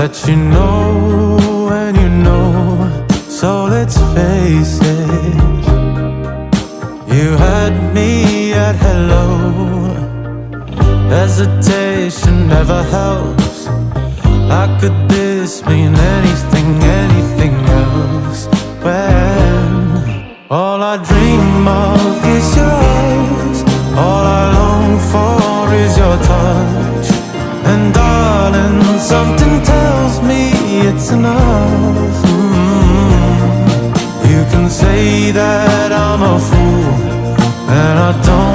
that you know and you know. So let's face it, you had me at hello. Hesitation never helps. How could this mean anything, anything else? When all I dream of is your eyes, all I long for is your touch. And darling, something tells me it's enough. You can say that I'm a fool, and I don't